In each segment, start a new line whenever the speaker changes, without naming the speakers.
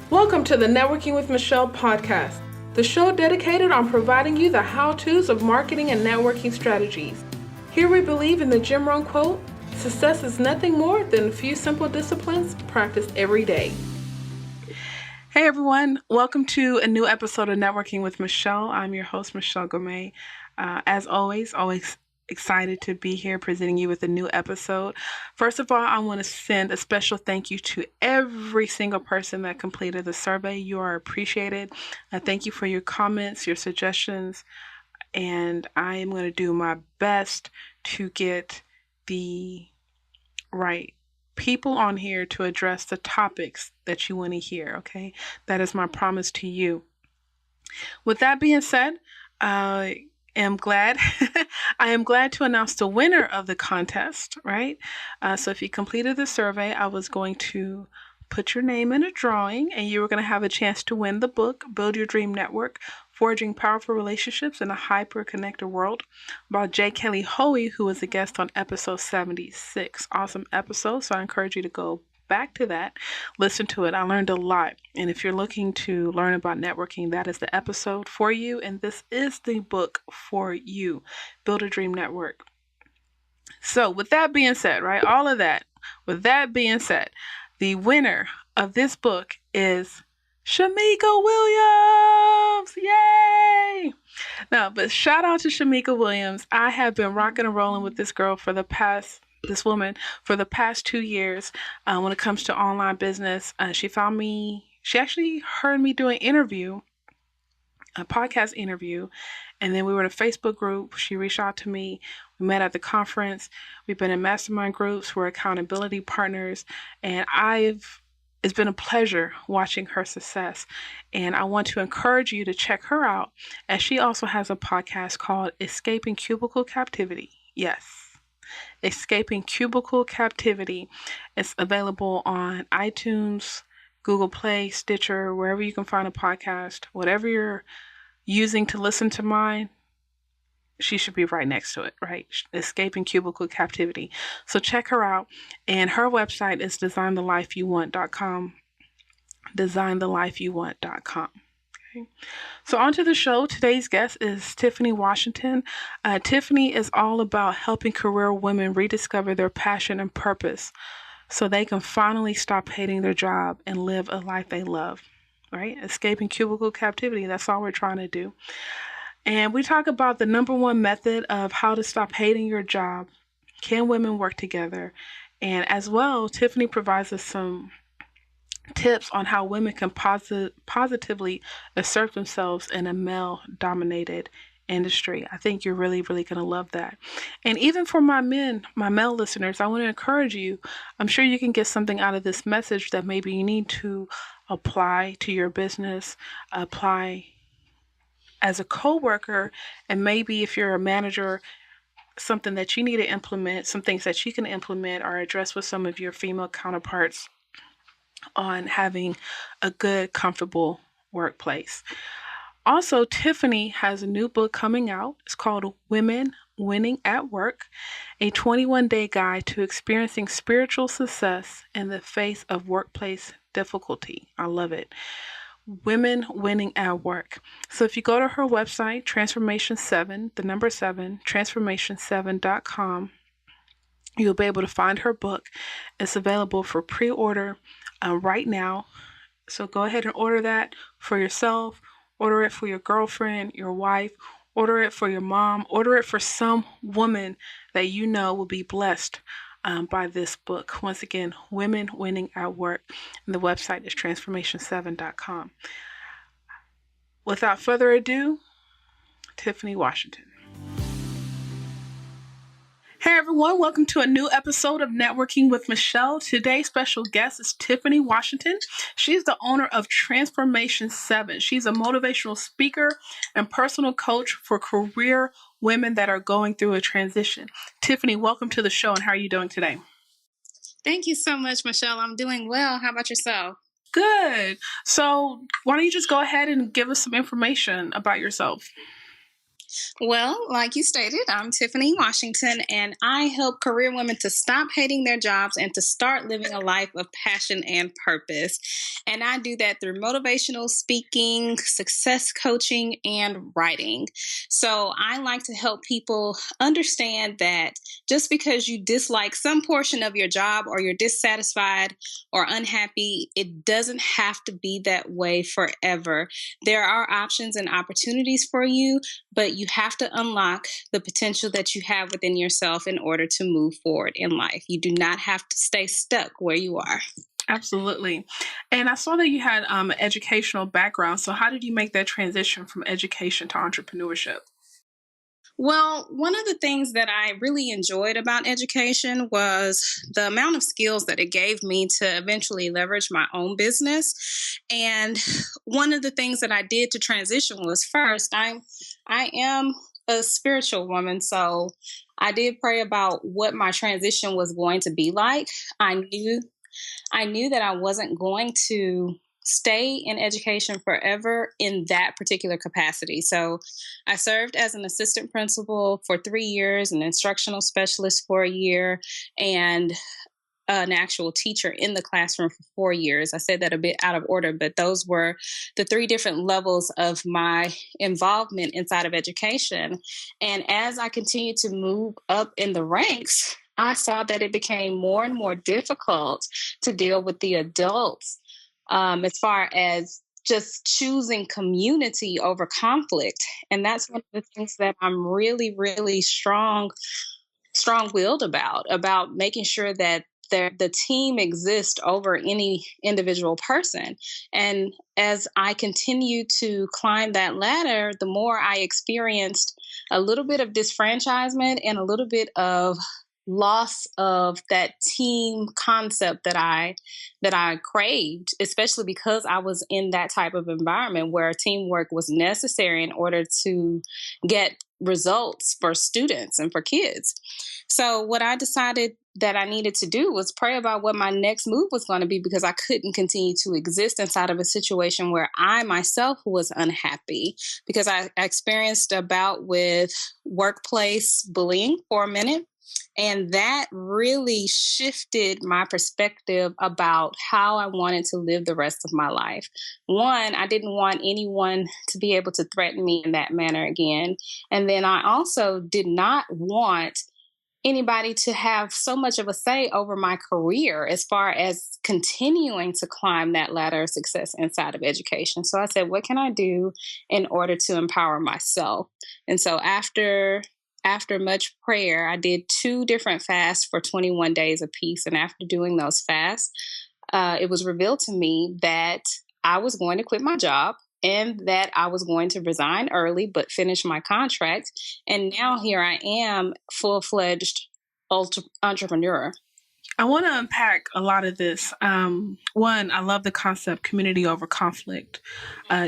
Welcome to the Networking with Michelle podcast, the show dedicated on providing you the how-tos of marketing and networking strategies. Here we believe in the Jim Rohn quote, success is nothing more than a few simple disciplines practiced every day. Hey everyone, welcome to a new episode of Networking with Michelle. I'm your host, Michelle Gourmet. As always excited to be here presenting you with a new episode. First of all, I want to send a special thank you to every single person that completed the survey. You are appreciated. Thank you for your comments, your suggestions, and I am going to do my best to get the right people on here to address the topics that you want to hear, okay? That is my promise to you. With that being said, I am glad to announce the winner of the contest, right? So if you completed the survey, I was going to put your name in a drawing and you were going to have a chance to win the book, Build Your Dream Network, Forging Powerful Relationships in a Hyper-Connected World by J. Kelly Hoey, who was a guest on episode 76. Awesome episode, so I encourage you to go back to that, listen to it. I learned a lot. And if you're looking to learn about networking, that is the episode for you. And this is the book for you, Build a Dream Network. So with that being said, right, with that being said, the winner of this book is Shamika Williams. Yay! Now, but shout out to Shamika Williams. I have been rocking and rolling with this girl for the past 2 years when it comes to online business. She actually heard me do a podcast interview, and then we were in a Facebook group. She reached out to me. We met at the conference. We've been in mastermind groups. We're accountability partners, and it's been a pleasure watching her success. And I want to encourage you to check her out, as she also has a podcast called Escaping Cubicle Captivity. Yes. Escaping Cubicle Captivity. It's available on iTunes, Google Play, Stitcher, wherever you can find a podcast. Whatever you're using to listen to mine, she should be right next to it, right? Escaping Cubicle Captivity. So check her out. And her website is designthelifeyouwant.com. Designthelifeyouwant.com. Okay. So on to the show. Today's guest is Tiffany Washington. Tiffany is all about helping career women rediscover their passion and purpose so they can finally stop hating their job and live a life they love, right? Escaping cubicle captivity. That's all we're trying to do. And we talk about the number one method of how to stop hating your job. Can women work together? And as well, Tiffany provides us some tips on how women can positively assert themselves in a male-dominated industry. I think you're really, really going to love that. And even for my male listeners, I want to encourage you. I'm sure you can get something out of this message that maybe you need to apply to your business, apply as a coworker, and maybe if you're a manager, something that you need to implement, some things that you can implement or address with some of your female counterparts on having a good, comfortable workplace. Also, Tiffany has a new book coming out. It's called Women Winning at Work, a 21-day guide to experiencing spiritual success in the face of workplace difficulty. I love it. Women Winning at Work. So if you go to her website, transformation7.com, you'll be able to find her book. It's available for pre-order right now. So go ahead and order that for yourself. Order it for your girlfriend, your wife. Order it for your mom. Order it for some woman that you know will be blessed by this book. Once again, Women Winning at Work. And the website is transformation7.com. Without further ado, Tiffany Washington. Hey everyone, welcome to a new episode of Networking with Michelle. Today's special guest is Tiffany Washington. She's the owner of Transformation 7. She's a motivational speaker and personal coach for career women that are going through a transition. Tiffany, welcome to the show, and how are you doing today?
Thank you so much, Michelle. I'm doing well. How about yourself?
Good. So why don't you just go ahead and give us some information about yourself?
Well, like you stated, I'm Tiffany Washington, and I help career women to stop hating their jobs and to start living a life of passion and purpose. And I do that through motivational speaking, success coaching, and writing. So I like to help people understand that just because you dislike some portion of your job or you're dissatisfied or unhappy, it doesn't have to be that way forever. There are options and opportunities for you, but you have to unlock the potential that you have within yourself in order to move forward in life. You do not have to stay stuck where you are.
Absolutely. And I saw that you had an educational background. So how did you make that transition from education to entrepreneurship?
Well, one of the things that I really enjoyed about education was the amount of skills that it gave me to eventually leverage my own business. And one of the things that I did to transition was first, I am a spiritual woman, so I did pray about what my transition was going to be like. I knew I knew that I wasn't going to stay in education forever in that particular capacity. So I served as an assistant principal for 3 years, an instructional specialist for a year, and an actual teacher in the classroom for 4 years. I said that a bit out of order, but those were the three different levels of my involvement inside of education. And as I continued to move up in the ranks, I saw that it became more and more difficult to deal with the adults, as far as just choosing community over conflict. And that's one of the things that I'm really, really strong-willed about making sure that the team exists over any individual person. And as I continue to climb that ladder, the more I experienced a little bit of disfranchisement and a little bit of loss of that team concept that I craved, especially because I was in that type of environment where teamwork was necessary in order to get results for students and for kids. So what I decided that I needed to do was pray about what my next move was going to be, because I couldn't continue to exist inside of a situation where I myself was unhappy, because I experienced a bout with workplace bullying for a minute. And that really shifted my perspective about how I wanted to live the rest of my life. One, I didn't want anyone to be able to threaten me in that manner again. And then I also did not want anybody to have so much of a say over my career as far as continuing to climb that ladder of success inside of education. So I said, what can I do in order to empower myself? And so after much prayer, I did 2 different fasts for 21 days apiece. And after doing those fasts, it was revealed to me that I was going to quit my job and that I was going to resign early but finish my contract. And now here I am, full-fledged entrepreneur.
I want to unpack a lot of this. One, I love the concept community over conflict.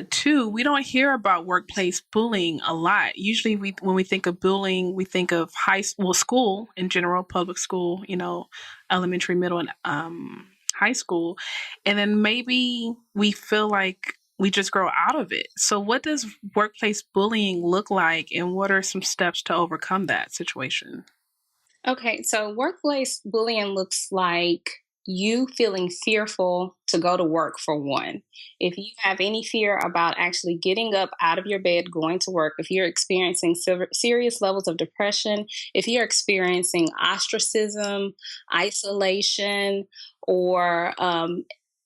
Two, we don't hear about workplace bullying a lot. Usually when we think of bullying, we think of school in general, public school, elementary, middle, and high school. And then maybe we feel like we just grow out of it. So what does workplace bullying look like, and what are some steps to overcome that situation?
Okay, so workplace bullying looks like you feeling fearful to go to work, for one. If you have any fear about actually getting up out of your bed, going to work, if you're experiencing serious levels of depression, if you're experiencing ostracism, isolation, or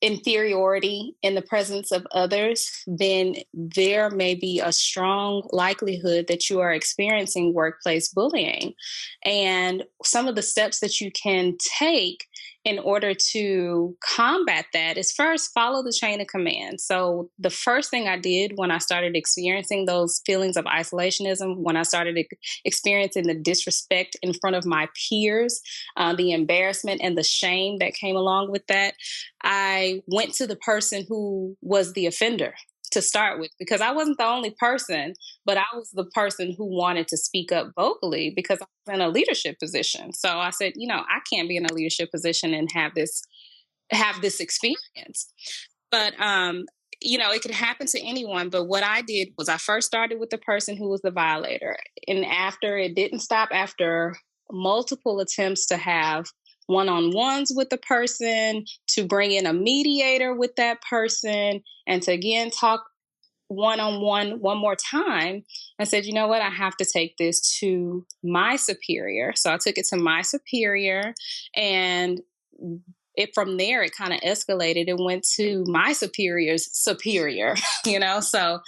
inferiority in the presence of others, then there may be a strong likelihood that you are experiencing workplace bullying. And some of the steps that you can take in order to combat that is, first, follow the chain of command. So the first thing I did when I started experiencing those feelings of isolationism, when I started experiencing the disrespect in front of my peers, the embarrassment and the shame that came along with that, I went to the person who was the offender to start with, because I wasn't the only person, but I was the person who wanted to speak up vocally because I was in a leadership position. So I said, I can't be in a leadership position and have this experience. But it could happen to anyone. But what I did was I first started with the person who was the violator. And after it didn't stop, after multiple attempts to have one-on-ones with the person, to bring in a mediator with that person, and to again talk one-on-one one more time, I said, you know what, I have to take this to my superior. So I took it to my superior, and from there it kind of escalated and went to my superior's superior. So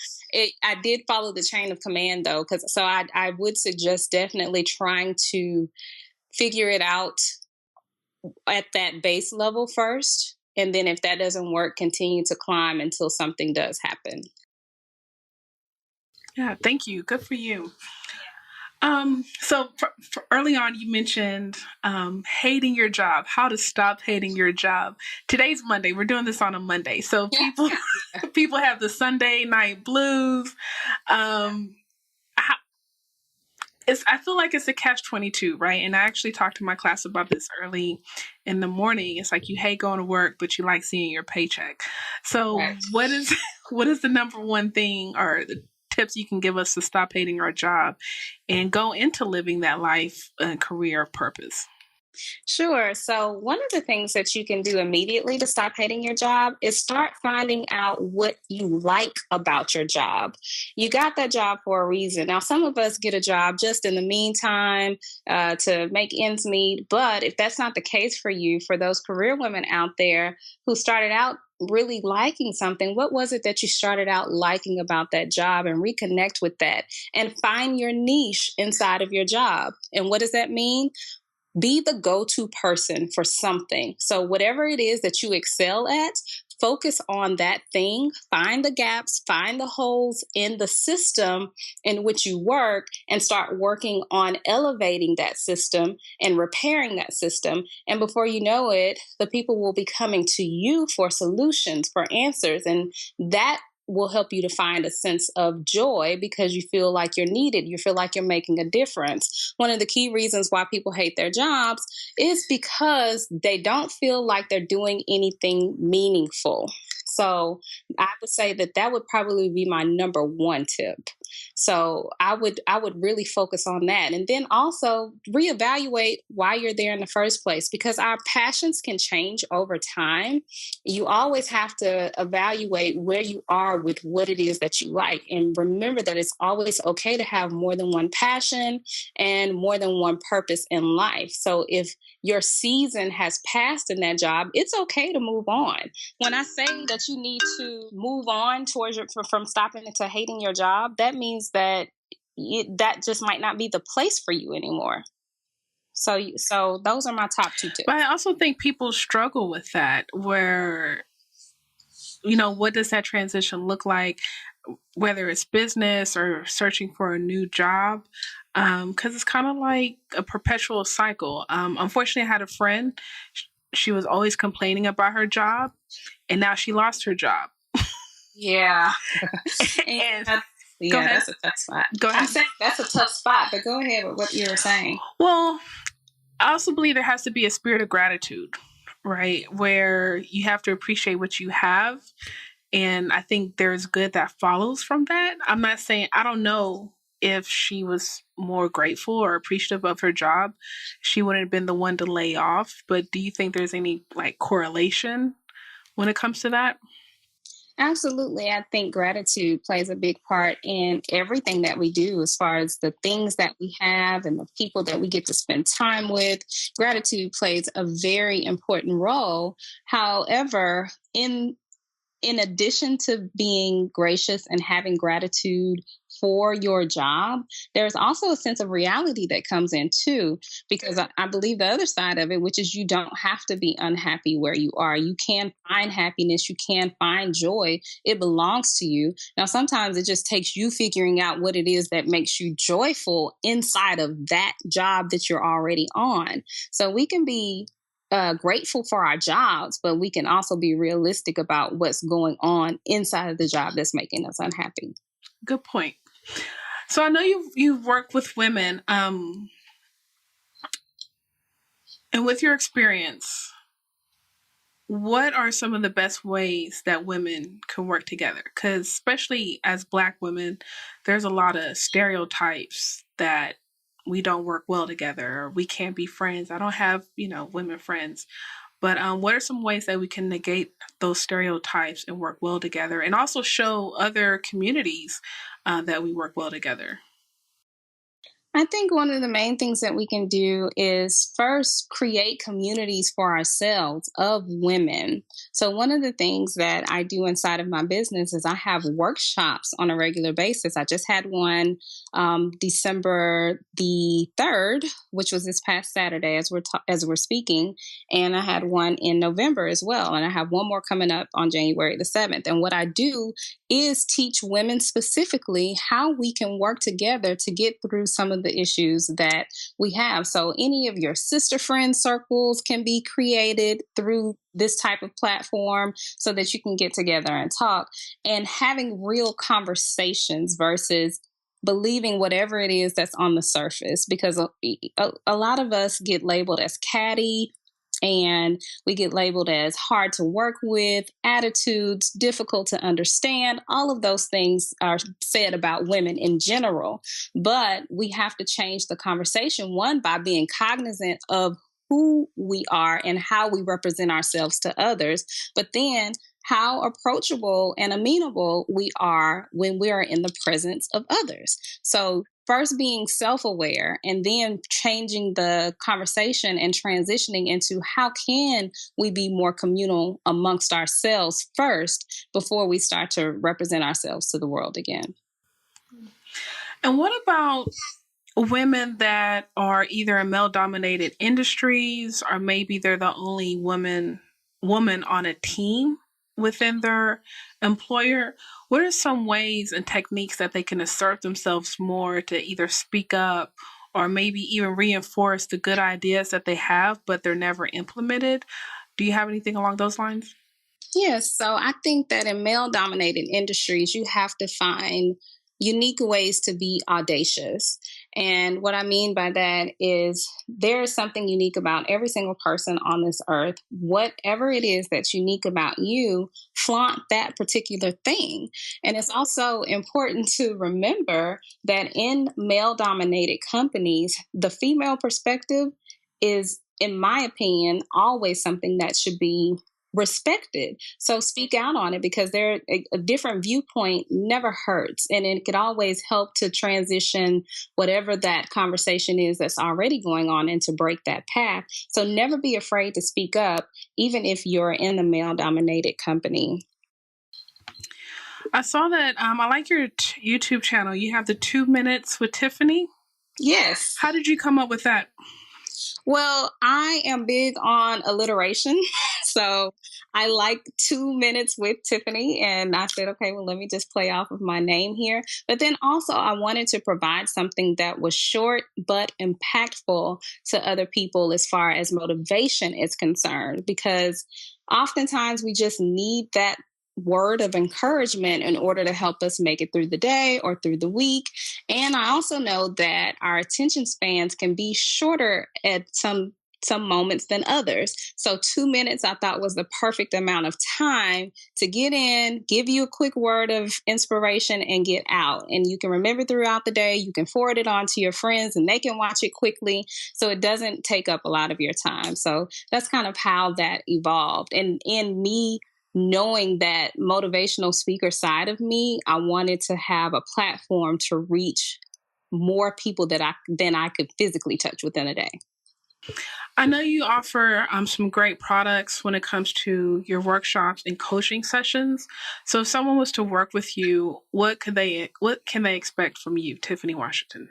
I did follow the chain of command, though, because I would suggest definitely trying to figure it out at that base level first, and then if that doesn't work, continue to climb until something does happen.
Yeah, thank you. Good for you. So for early on, you mentioned hating your job, how to stop hating your job. Today's Monday. We're doing this on a Monday. So people have the Sunday night blues. I feel like it's a catch-22, right? And I actually talked to my class about this early in the morning. It's like you hate going to work, but you like seeing your paycheck. So right. What is the number one thing or the tips you can give us to stop hating our job and go into living that life and career of purpose?
Sure. So one of the things that you can do immediately to stop hating your job is start finding out what you like about your job. You got that job for a reason. Now, some of us get a job just in the meantime to make ends meet. But if that's not the case for you, for those career women out there who started out really liking something, what was it that you started out liking about that job, and reconnect with that and find your niche inside of your job. And what does that mean? Be the go-to person for something. So whatever it is that you excel at, focus on that thing, find the gaps, find the holes in the system in which you work, and start working on elevating that system and repairing that system. And before you know it, the people will be coming to you for solutions, for answers. And that will help you to find a sense of joy because you feel like you're needed. You feel like you're making a difference. One of the key reasons why people hate their jobs is because they don't feel like they're doing anything meaningful. So I would say that would probably be my number one tip. So I would really focus on that. And then also reevaluate why you're there in the first place, because our passions can change over time. You always have to evaluate where you are with what it is that you like. And remember that it's always okay to have more than one passion and more than one purpose in life. So if your season has passed in that job, it's okay to move on. When I say that you need to move on towards from stopping to hating your job, that means that that just might not be the place for you anymore. So those are my top two tips.
But I also think people struggle with that, where, what does that transition look like, whether it's business or searching for a new job? Because it's kind of like a perpetual cycle. Unfortunately, I had a friend. She was always complaining about her job, and now she lost her job.
Yeah.
Go ahead.
That's a tough spot.
Go ahead.
I said that's a tough spot, but go ahead with what you were saying.
Well, I also believe there has to be a spirit of gratitude, right? Where you have to appreciate what you have. And I think there's good that follows from that. I'm not saying, I don't know if she was more grateful or appreciative of her job, she wouldn't have been the one to lay off. But do you think there's any correlation when it comes to that?
Absolutely. I think gratitude plays a big part in everything that we do, as far as the things that we have and the people that we get to spend time with. Gratitude plays a very important role. However, in addition to being gracious and having gratitude for your job, there's also a sense of reality that comes in too, because I believe the other side of it, which is you don't have to be unhappy where you are. You can find happiness. You can find joy. It belongs to you. Now, sometimes it just takes you figuring out what it is that makes you joyful inside of that job that you're already on. So we can be grateful for our jobs, but we can also be realistic about what's going on inside of the job that's making us unhappy.
Good point. So I know you've worked with women, and with your experience, What are some of the best ways that women can work together? Because especially as Black women, there's a lot of stereotypes that we don't work well together, or we can't be friends. I don't have, women friends. But what are some ways that we can negate those stereotypes and work well together, and also show other communities that we work well together?
I think one of the main things that we can do is first create communities for ourselves of women. So, one of the things that I do inside of my business is I have workshops on a regular basis. I just had one December the 3rd, which was this past Saturday as we're speaking, and I had one in November as well, and I have one more coming up on January the 7th. And what I do is teach women specifically how we can work together to get through some of the issues that we have. So, any of your sister friend circles can be created through this type of platform so that you can get together and talk and having real conversations versus believing whatever it is that's on the surface, because a lot of us get labeled as catty, and we get labeled as hard to work with, attitudes, difficult to understand. All of those things are said about women in general. But we have to change the conversation, one, by being cognizant of who we are and how we represent ourselves to others, but then how approachable and amenable we are when we are in the presence of others. So, first being self aware and then changing the conversation and transitioning into how can we be more communal amongst ourselves first before we start to represent ourselves to the world again.
And what about women that are either in male dominated industries, or maybe they're the only woman on a team within their employer? What are some ways and techniques that they can assert themselves more to either speak up or maybe even reinforce the good ideas that they have, but they're never implemented? Do you have anything along those lines?
Yes, so I think that in male dominated industries, you have to find unique ways to be audacious. And what I mean by that is there is something unique about every single person on this earth. Whatever it is that's unique about you, flaunt that particular thing. And it's also important to remember that in male dominated companies, the female perspective is, in my opinion, always something that should be respected. So speak out on it, because a different viewpoint never hurts, and it could always help to transition whatever that conversation is that's already going on and to break that path. So never be afraid to speak up, even if you're in a male dominated company.
I saw that. I like your YouTube channel. You have the 2 minutes with Tiffany.
Yes.
How did you come up with that?
Well, I am big on alliteration. So I like 2 minutes with Tiffany. And I said, okay, well, let me just play off of my name here. But then also, I wanted to provide something that was short but impactful to other people as far as motivation is concerned, because oftentimes we just need that word of encouragement in order to help us make it through the day or through the week. And I also know that our attention spans can be shorter at some moments than others. So 2 minutes I thought was the perfect amount of time to get in, give you a quick word of inspiration, and get out. And you can remember throughout the day, you can forward it on to your friends and they can watch it quickly. So it doesn't take up a lot of your time. So that's kind of how that evolved. And in me knowing that motivational speaker side of me, I wanted to have a platform to reach more people than I could physically touch within a day.
I know you offer some great products when it comes to your workshops and coaching sessions. So if someone was to work with you, what can they expect from you, Tiffany Washington?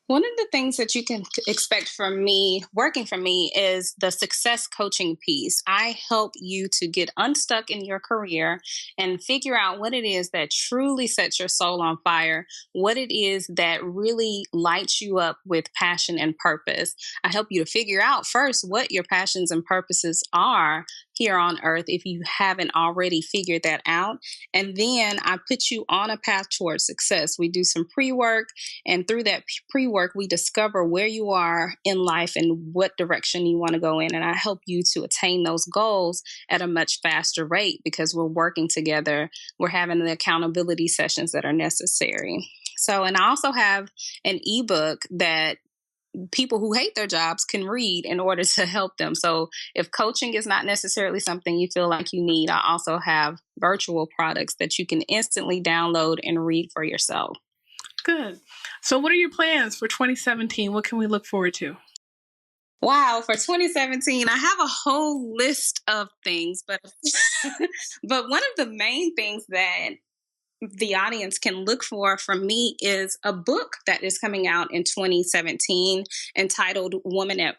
One of the things that you can expect from me, working for me, is the success coaching piece. I help you to get unstuck in your career and figure out what it is that truly sets your soul on fire, what it is that really lights you up with passion and purpose. I help you to figure out first what your passions and purposes are, here on earth if you haven't already figured that out. And then I put you on a path towards success. We do some pre-work, and through that pre-work, we discover where you are in life and what direction you want to go in. And I help you to attain those goals at a much faster rate because we're working together. We're having the accountability sessions that are necessary. So, and I also have an ebook that people who hate their jobs can read in order to help them. So if coaching is not necessarily something you feel like you need, I also have virtual products that you can instantly download and read for yourself.
Good. So what are your plans for 2017? What can we look forward to?
Wow, for 2017, I have a whole list of things, but but one of the main things that the audience can look for from me is a book that is coming out in 2017 entitled Women at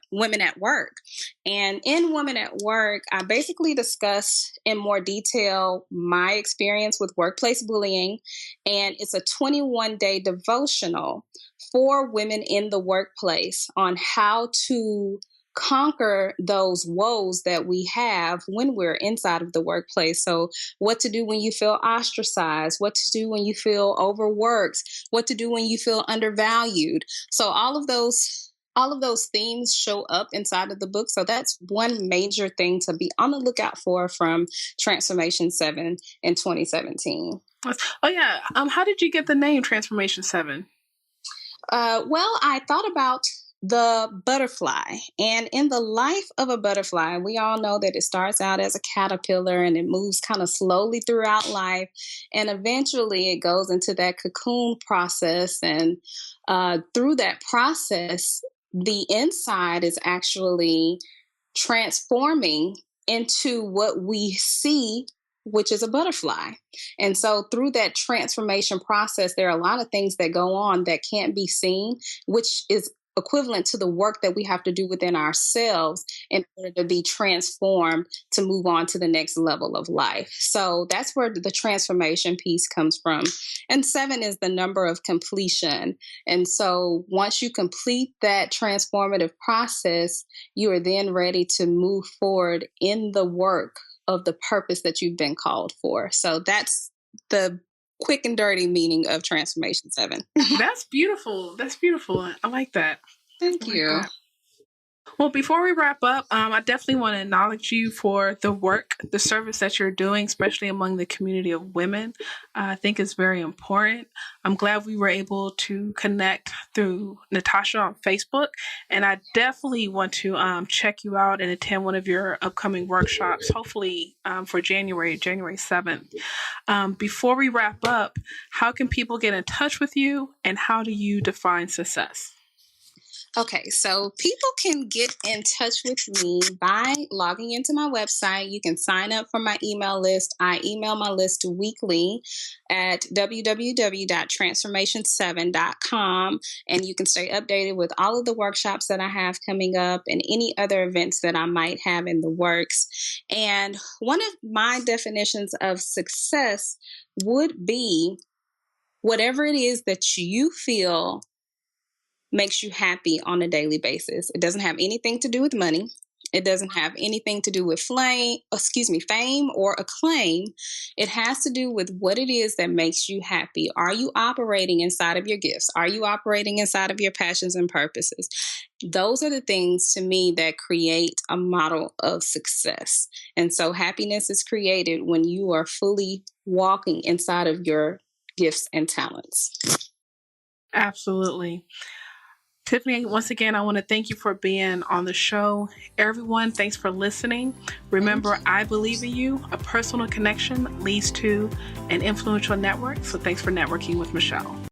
Work. And in Women at Work, I basically discuss in more detail my experience with workplace bullying. And it's a 21-day devotional for women in the workplace on how to conquer those woes that we have when we're inside of the workplace. So what to do when you feel ostracized, what to do when you feel overworked, what to do when you feel undervalued. So all of those themes show up inside of the book. So that's one major thing to be on the lookout for from Transformation 7 in 2017.
Oh yeah. How did you get the name Transformation 7?
Well, I thought about the butterfly. And in the life of a butterfly, we all know that it starts out as a caterpillar and it moves kind of slowly throughout life. And eventually it goes into that cocoon process. And through that process, the inside is actually transforming into what we see, which is a butterfly. And so through that transformation process, there are a lot of things that go on that can't be seen, which is equivalent to the work that we have to do within ourselves in order to be transformed to move on to the next level of life. So that's where the transformation piece comes from. And 7 is the number of completion. And so once you complete that transformative process, you are then ready to move forward in the work of the purpose that you've been called for. So that's the quick and dirty meaning of Transformation 7.
That's beautiful. That's beautiful. I like that.
Thank you.
Well, before we wrap up, I definitely want to acknowledge you for the work, the service that you're doing, especially among the community of women. I think it's very important. I'm glad we were able to connect through Natasha on Facebook, and I definitely want to check you out and attend one of your upcoming workshops, hopefully for January 7th. Before we wrap up, how can people get in touch with you, and how do you define success?
Okay, so people can get in touch with me by logging into my website. You can sign up for my email list. I email my list weekly at www.transformation7.com, and you can stay updated with all of the workshops that I have coming up and any other events that I might have in the works. And one of my definitions of success would be whatever it is that you feel makes you happy on a daily basis. It doesn't have anything to do with money. It doesn't have anything to do with fame or acclaim. It has to do with what it is that makes you happy. Are you operating inside of your gifts? Are you operating inside of your passions and purposes? Those are the things to me that create a model of success. And so happiness is created when you are fully walking inside of your gifts and talents.
Absolutely. Tiffany, once again, I want to thank you for being on the show. Everyone, thanks for listening. Remember, I believe in you. A personal connection leads to an influential network. So thanks for networking with Michelle.